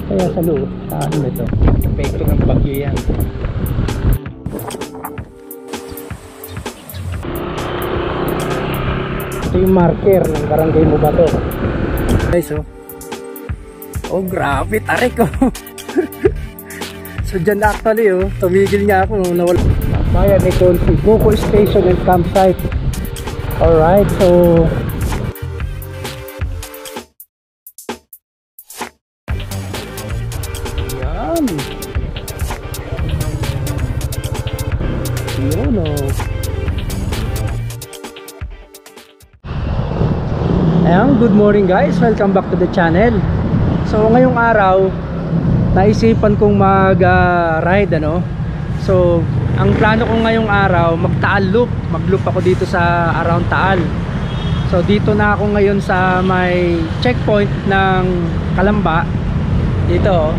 Kaya sa loob, sa ano ito? Epekto ng bagyo yan. Ito yung marker ng barangay Mobato. Guys, oh. Oh, grabe, tarik ko. So dyan actually, oh, tumigil niya ako nung nawala. Bayan ito si Buko Station and Campsite. Alright, so yan. Yun, oh. Ayan, good morning guys, welcome back to the channel. So ngayong araw naisipan kong mag-ride ano. So ang plano ko ngayong araw mag-loop ako dito sa around Taal. So dito na ako ngayon sa may checkpoint ng Calamba. Dito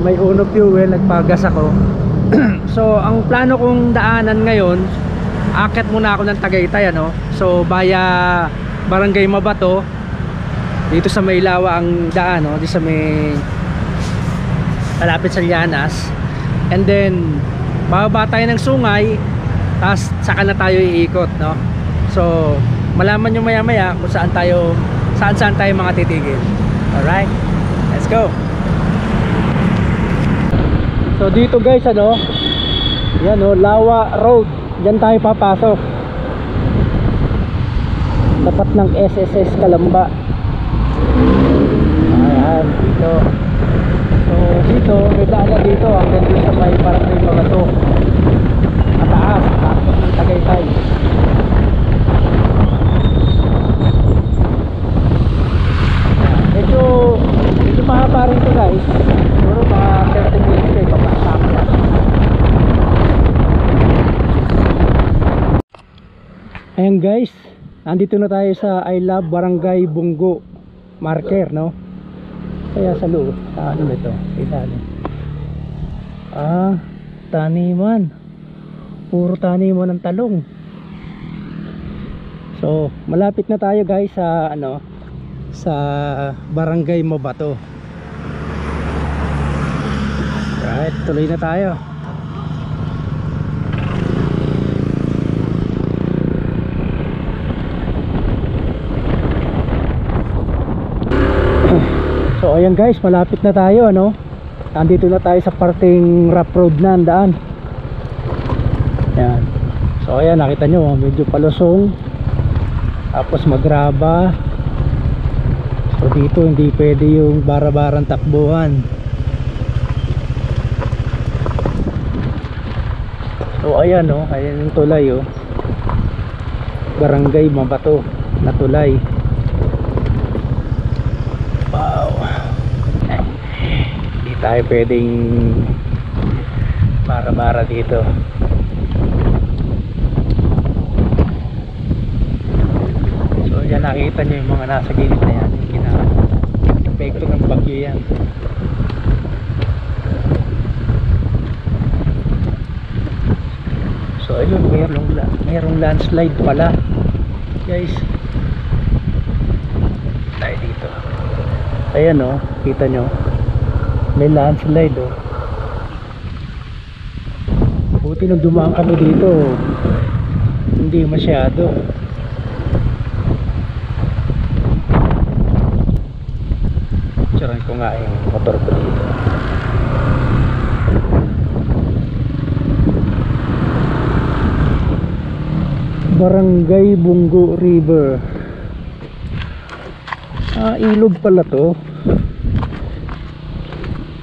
may Uno Fuel, nagpagas ako. So ang plano kong daanan ngayon, akit muna ako ng Tagaytay ano. So via Barangay Mobato, dito sa Maylawa ang daan no? Dito sa may malapit sa Llanas. And then bababa tayo ng Sungay, tapos saka na tayo iikot no? So malaman nyo maya maya kung saan tayo mga titigil. Alright, let's go. So dito guys ano, yan no, Lawa Road, dyan tayo papasok, tapat ng SSS Calamba. Ayan, dito. So dito, may daanan dito hanggang dito sa may Barangay Mobato, mataas, tapos ng Tagaytay. Medyo mahaba rin ito guys, siguro mga 30 minutes kayo papasok. Ayan guys, nandito na tayo sa I Love Barangay Bunggo marker no. Kaya sa loob, sa ano ito, ilalim. Taniman, puro taniman ng talong. So malapit na tayo guys sa ano, sa Barangay Mobato. Right, tuloy na tayo. So ayan guys, malapit na tayo ano. Nandito na tayo sa parting rough road na ang daan. Ayan. So ayan, nakita nyo medyo palusong, tapos magraba. So dito hindi pwede yung bara-barang takbuhan. So ayan oh, ayan yung tulay oh, Barangay Mobato na tulay. Tayo pwedeng bara-bara dito. So yan, nakita nyo yung mga nasa gilid na yan, yung epekto ng bagyo yan. So ayun, mayroong landslide pala guys. Tayo dito. Ayan o, kita nyo may landslide oh. Buti nung dumaan kami dito, hindi masyado. Tsaran ko nga yung motor ko dito. Barangay Bunggo River. Ilog pala to.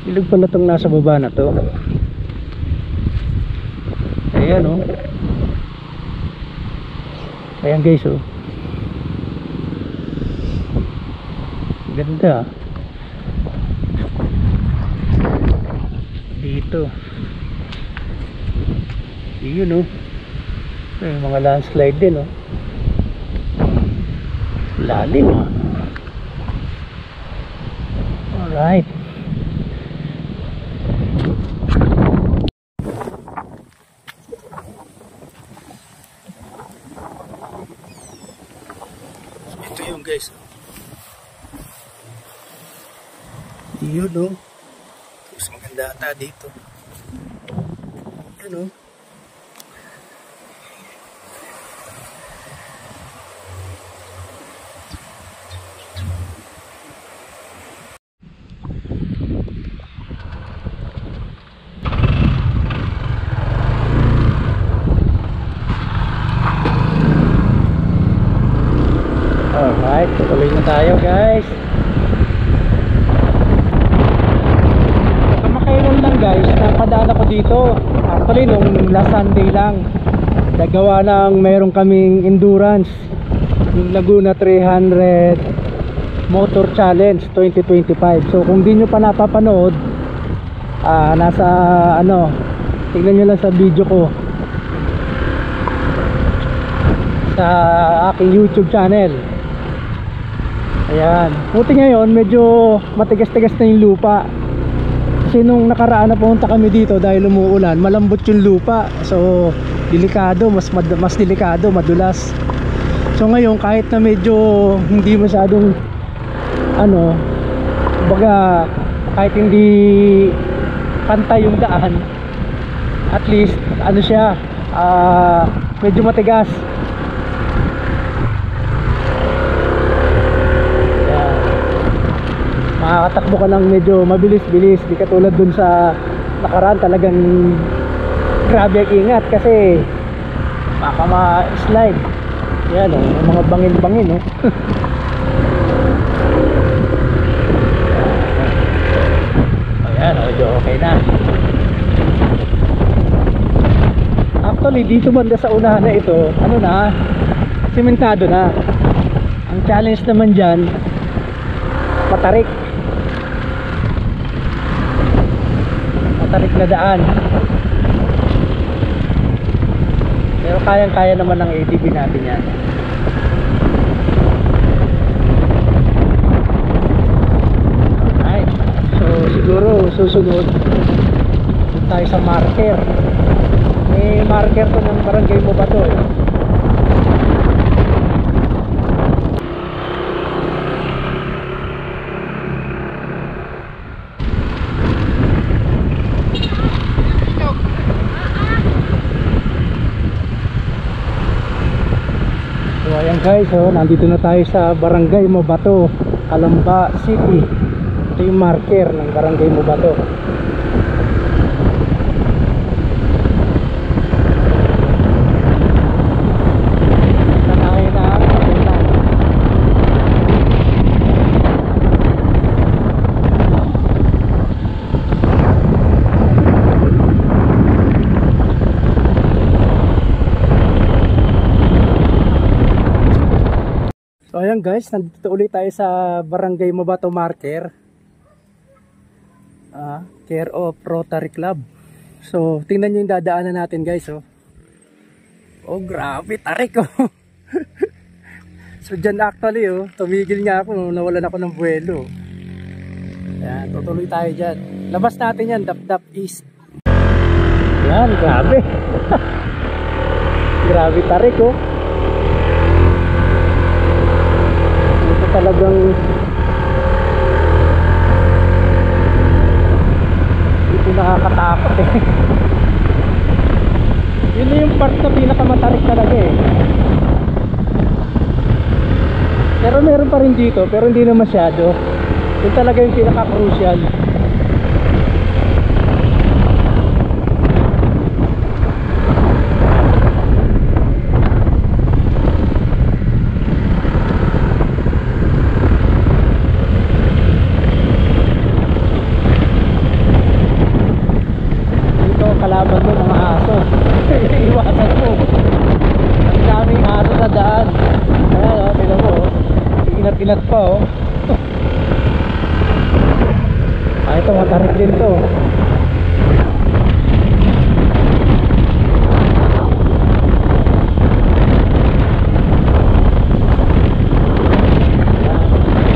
Ilog pala itong nasa baba na to. Ayan oh. Ayan guys oh. Ganda. Dito. Yun oh. May mga landslide din oh. Lalim ah. Alright. Guys, Yun o. Mas maganda ata dito. Yun o. Alright, tuloy na tayo guys. Kamakailan lang guys, napadaan ako dito. Actually nung last Sunday lang. Nagawa ng mayroon kaming endurance, yung Laguna 300 Motor Challenge 2025. So kung di nyo pa napapanood, nasa ano, tignan nyo lang sa video ko sa aking YouTube channel. Ayan, buti ngayon medyo matigas-tigas na yung lupa. Kasi nung nakaraan na pumunta kami dito dahil umuulan, malambot yung lupa. So delikado, mas delikado, madulas. So ngayon kahit na medyo hindi masyadong ano, kumbaga kahit hindi pantay yung daan, at least ano siya, medyo matigas. Makakatakbo ka ng medyo mabilis-bilis, di katulad dun sa nakaraan. Talagang grabe ang ingat kasi baka ma-slide. Yan o, mga bangin-bangin o. Ayan, medyo okay na. Actually dito banda sa unahan na ito, ano na, simentado na. Ang challenge naman dyan, matarik na daan, pero kayang-kaya naman ng ATV natin yan. Alright, so siguro susunod tayo sa marker. May marker to ng Barangay Mobato eh. Ayan guys, nandito na tayo sa Barangay Mobato, Calamba City. Ito yung marker ng Barangay Mobato. So ayan guys, nandito ulit tayo sa Barangay Mobato marker, care of Rotary Club. So tingnan nyo yung dadaanan natin guys. Oh grabe, tarik oh. So dyan actually tumigil nga ako, nawalan ako ng buwelo. Ayan, tutuloy tayo dyan. Labas natin yan, Dap-Dap East. Ayan, grabe. Grabe tarik oh. Talagang ito nakakatakot eh. Yun na yung part na pinakamatarik talaga eh. Pero meron pa rin dito, pero hindi na masyado. Yun talaga yung pinaka-crucial. Kalaban mo mga aso. Iwasan mo. Ang daming aso sa daan. Ayan tignan mo inat-inat pa ito matarik din to.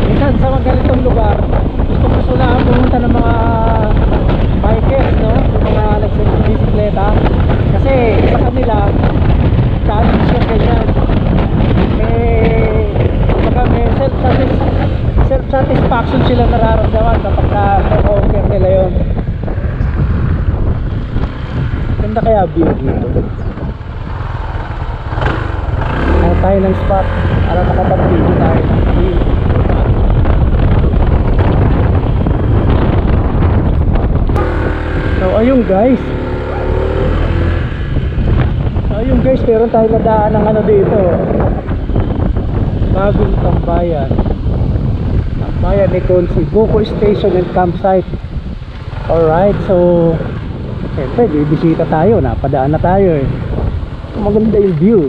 Minsan sa mga ganitong lugar, gusto na pumunta ng mga bikers, no? Yung mga nagsibisikleta. Kasi sa kanila challenge yung ganyan. May self-satisfaction sila nararamdaman naman kapag na-conquer nila yun. Ganda kaya view dito. Kaya tayo ng spot para makapag-video tayo ng view. So ayun guys. Meron tayo nadaan ng ano dito. Bagong tambayan ni Consi, Buko Station and Campsite. Alright, so siyempre bibisita tayo, napadaan na tayo eh. Maganda yung view.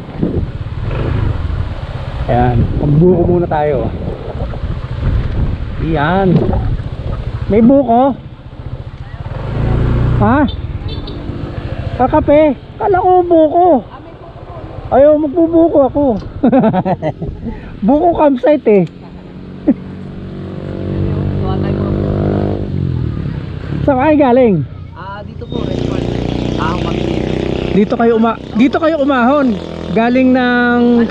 Ayan, magbuko muna tayo. Ayan. May buko? Ha? Kakape? Kala ko buko. Ayaw, magbubuko ako. Buko campsite eh. Saan kayo galing? Dito po, restaurant. Kami Dito kayo umahon. Galing ng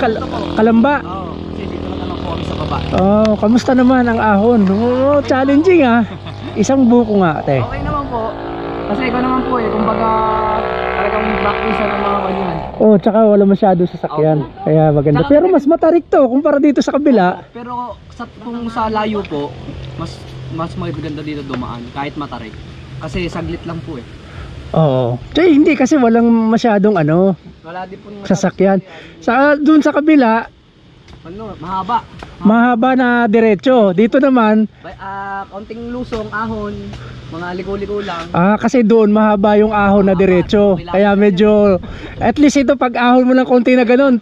Kalamba. Kasi dito naman po kami sa baba. Oh, kamusta naman ang ahon? Oh, challenging ah. Isang buko nga, te. Okay naman po. Kasi ikaw naman po eh, kumbaga talagang practice ng mga kanyan. Oh, tsaka wala masyado sasakyan. Kaya maganda. Tsaka, pero mas matarik to kumpara dito sa kabila. Pero kung sa layo po, mas maganda dito dumaan kahit matarik. Kasi saglit lang po eh. Oo. Tsaka hindi kasi walang masyadong Wala din po sasakyan. Doon sa kabila, mahaba na diretso. Dito naman, kaunting lusong, ahon, mga liko-liko lang. kasi doon mahaba yung ahon na diretso. Kaya medyo, at least ito pag ahon mo ng konti na ganun,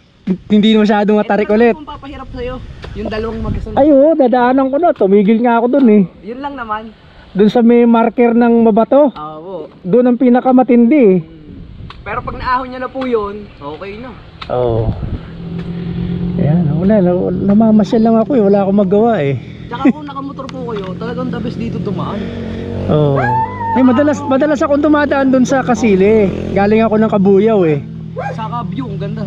hindi masyadong matarik ulit. Kung papahirap sa'yo, yung dalawang magkasunod. Ay oo, dadaanan ko na. Tumigil nga ako doon eh. Yun lang naman. Doon sa may marker ng mabato. Oo. Doon ang pinakamatindi eh. Pero pag naahon niya na po yun, okay na. Oo. Ayan, namamasyal lang ako eh. Wala akong magawa eh. Tsaka kung nakamotor po kayo, talagang the best dito dumaan. Oo. Eh, madalas akong dumadaan doon sa Kasili. Galing ako ng Kabuyaw eh. Saka view, ang ganda.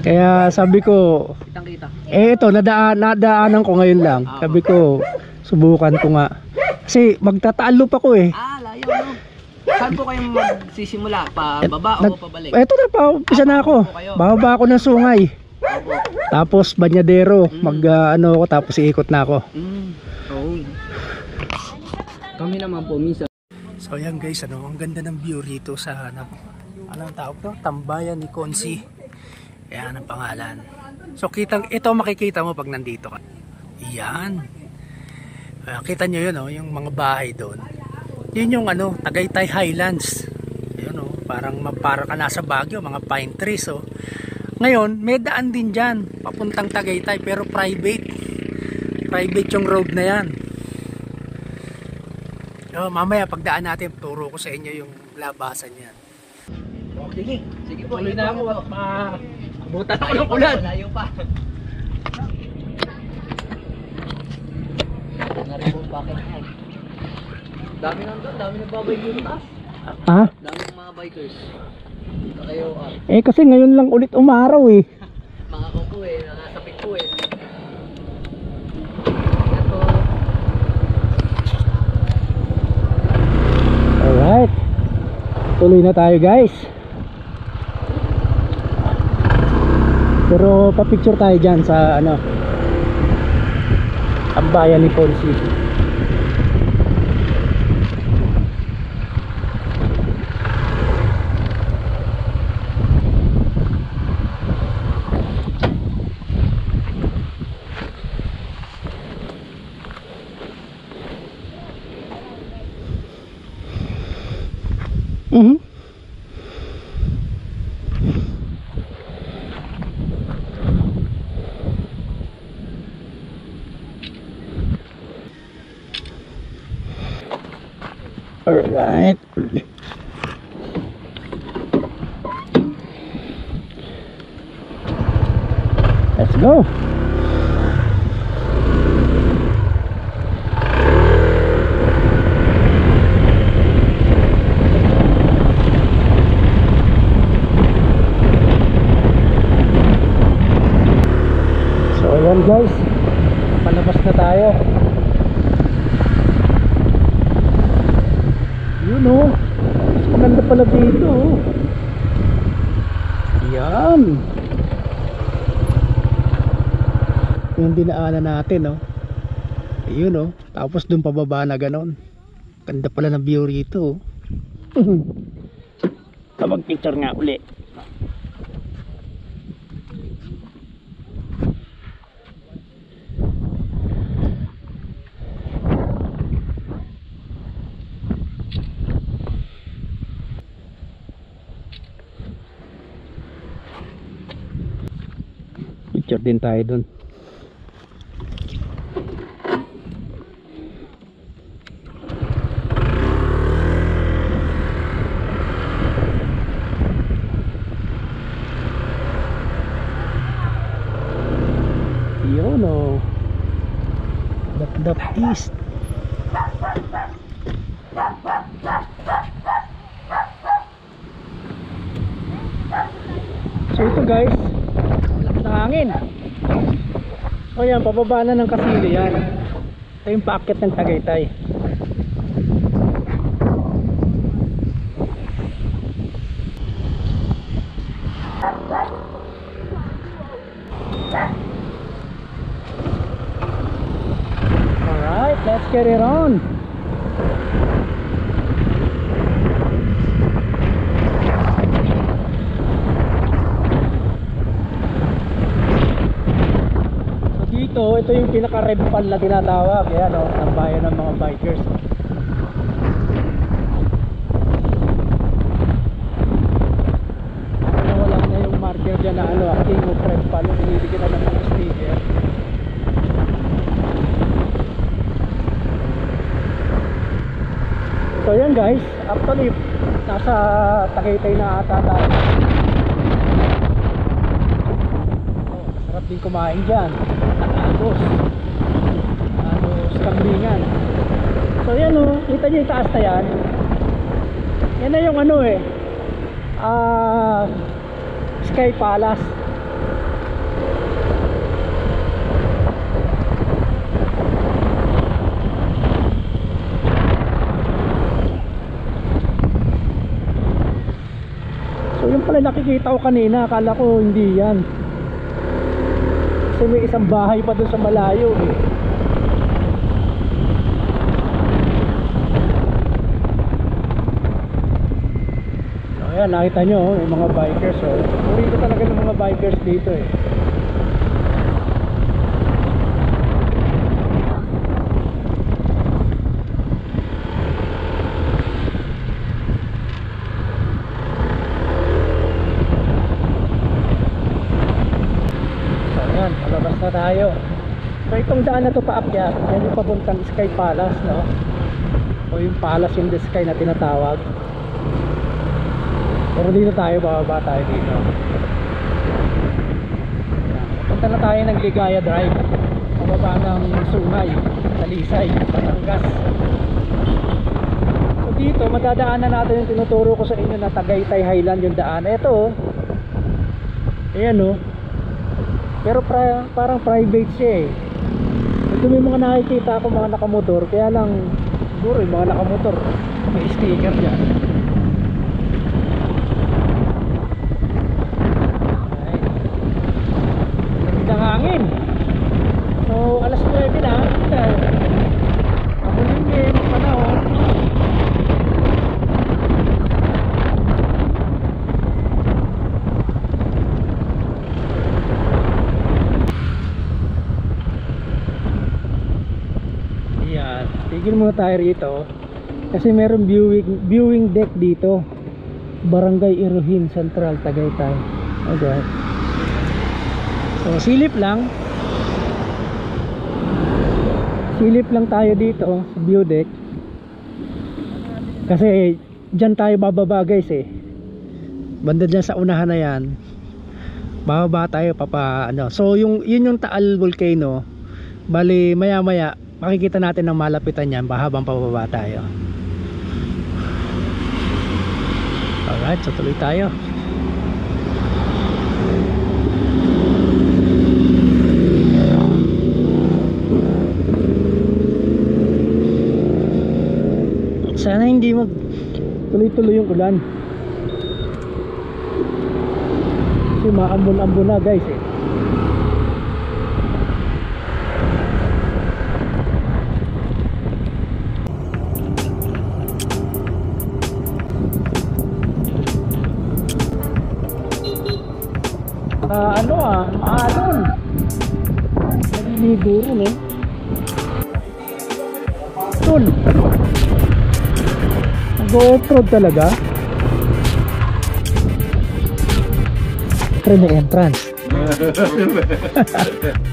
Kaya sabi ko, Kitang-kita. ito, nadaanan ko ngayon lang. Sabi ko, subukan ko nga. Kasi magtataalop ako eh. Layo no. Saan po kayo magsisimula? Pababa o pabalik? Eto na, paumpisa na ako. Bababa ako ng sungay. Opo. Tapos Banyadero. Ako, tapos iikot na ako. Oo. Kami naman po, misa. So yan guys, ang ganda ng view rito sa anong tawag to? Tambayan ni Consi. Ayan ang pangalan. So ito makikita mo pag nandito ka. Yan. Kita nyo yun, yung mga bahay doon. Yun yung Tagaytay Highlands. Yun, para ka nasa Baguio, mga pine trees. Ngayon, may daan din dyan, papuntang Tagaytay, pero private. Private yung road na yan. Mamaya pagdaan natin, turo ko sa inyo yung labasan yan. Sige. Sige po. Tuloy na ako at maabutan ako ng ulan. Layo pa. Naripong bakit yan. Dami nandun, dami nagbabike dito taas. Ha? Dami ng mga bikers. Dito kayo kasi ngayon lang ulit umaraw eh. mga kuko nakasapit po Ito. Alright. Tuloy na tayo guys. Pero pa-picture tayo dyan sa ang bayan ni Consi. Alright. Let's go. So ayan guys, palabas na tayo. Yun oh. Mas maganda pala dito oh. Yan. Yung dinaanan natin oh. Ayun oh. Tapos dun pababa na ganon. Ganda pala ng view rito oh. Kapag picture nga uli. Picture din tayo dun. Yun o. Dap East. So ito guys, lakas ng hangin. So yan, pababa na ng Kasili yan. Ito yung paakyat ng Tagaytay. Alright, let's get it on. Ito yung pinaka-red pal na tinatawag. Ayan o, ang bayan ng mga bikers. Wala na yung marker dyan na ano, king of red pal. Yung binibigyan na ng mga sticker. So yan guys, actually nasa Tagaytay na ata tayo. Sarap din kumain dyan. Agos Kambingan. So yan o, kita nyo yung taas na yan. Yan na yung ano eh, Sky Palace. So yung pala nakikita ko kanina, akala ko hindi yan. Kasi may isang bahay pa doon sa malayo eh. So ayan, nakita nyo yung mga bikers oh. Purito talaga ng mga bikers dito eh. Palabas na tayo. So itong daan na to paakyat, yan yung papuntang Sky Palace, no? O yung Palace in the Sky na tinatawag. Pero dito tayo, bababa tayo dito. Punta na tayo ng Ligaya Drive, pababa ng Sungay, Talisay, Batangas. So dito madadaanan natin yung tinuturo ko sa inyo na Tagaytay Highland yung daan. Ito ayan o. Pero parang private siya eh. Ito may mga nakikita ako mga nakamotor. Kaya lang siguro yung mga nakamotor may sticker dyan. Lamig ng hangin. So alas 9 na. Makulimlim ang panahon. Tigil muna tayo rito kasi meron viewing deck dito. Barangay Iruhin Central, Tagaytay. Okay. So silip lang tayo dito sa view deck kasi dyan tayo bababa guys eh. Banda dyan sa unahan na yan, bababa tayo ano. So yun yung Taal Volcano. Bali maya maya makikita natin ang malapitan yan habang pababa tayo. Alright, so tuloy tayo. Sana hindi mag tuloy-tuloy yung ulan. Kasi maambon-ambon na guys eh. Maalon. Naliligo rin eh. Tol. Nag-off-road talaga. Pero may entrance.